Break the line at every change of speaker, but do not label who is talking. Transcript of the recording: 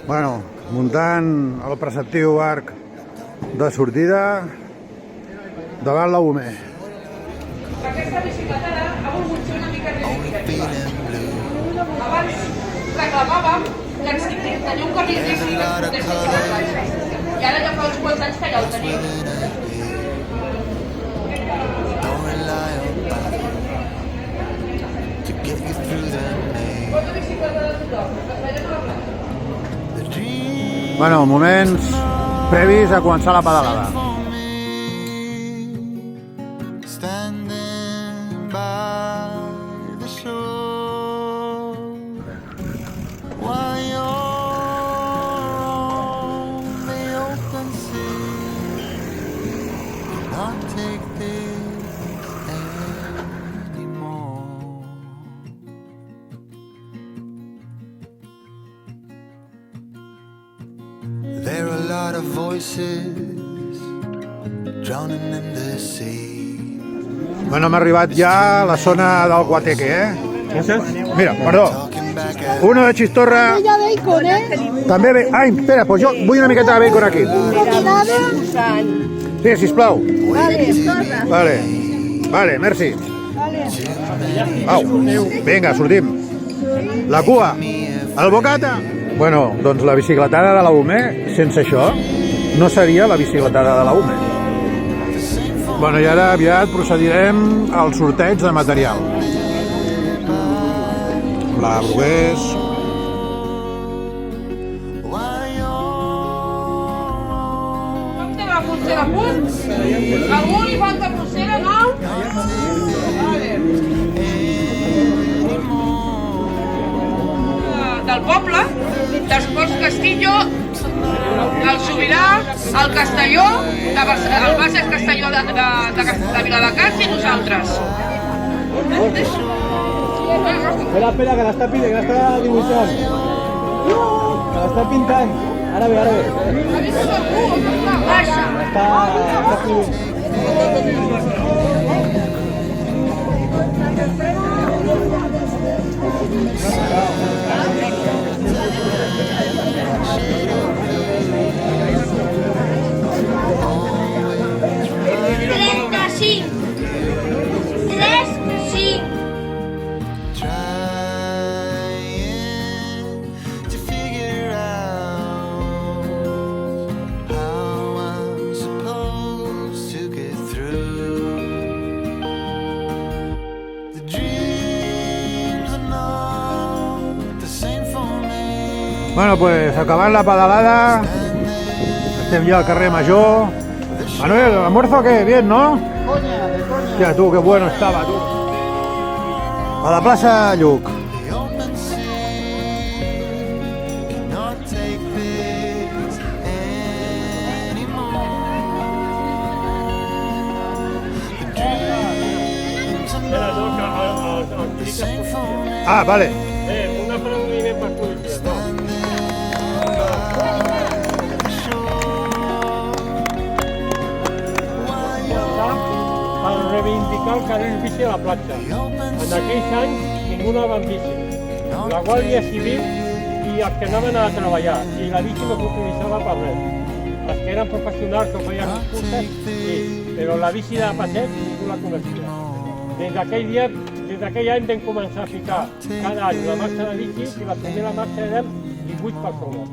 Bueno, muntant el preceptiu arc de sortida davant la UME.
Aquesta bicicleta ha volgut ser una mica ridícula. Abans reclamàvem que tenia un carril bici que es portés fins a la platja. I ara ja fa uns quants anys que ja el tenim. Bona bicicleta de tothom, que es veien a la platja.
Bueno, moments previs a començar la pedalada.
There are a lot of voices drowning in the sea.
Bueno, hem arribat ja a la zona del Guateque, Mira, perdó. Uno de Chistorra.
Ya bacon, ¿eh?
També ve... Ai, espera, pues jo vull una miqueta de bacon aquí. Sí, sisplau.
Vale.
Vale, merci.
Vale.
Au, vinga, sortim. La cua, el bocata. Bueno, doncs la bicicletada de la UME, sense això, no seria la bicicletada de la UME. Bueno, i ara aviat procedirem al sorteig de material. La Brugués.
Com té la pulsera a punt? Algú li falta pulsera, no? Vale. Del poble, d'Esports Castillo, el Sobirà, el Castelló, el Bases Castelló de Viladecans i nosaltres.
Espera, que la està dibuixant. Que la està pintant. Ara ve.
Ha vist algú? Baixa.
Està fluint.
Trying to figure out how I'm supposed to get through. The dreams are not the same for me.
Bueno, pues acabant la pedalada, estem ja al carrer Major. Manuel, ¿almuerzo qué? Bien, ¿no? Hostia, tú, qué bueno estaba, tú. A la plaça Lluc.
The open sea cannot take this anymore. The dreams are not the same for me.
Ah, vale.
Una per un nivell per policia. Per reivindicar el carril bici a la platja. En aquells anys ningú anava amb bici. La Guàrdia Civil i els que anaven a treballar. I la bici no s'utilitzava per res. Els que eren professionals que feien curses, sí. Però la bici de passeig ningú la coneixia. Des d'aquell any vam començar a ficar cada any una marxa de bici i la primera marxa érem 18 persones.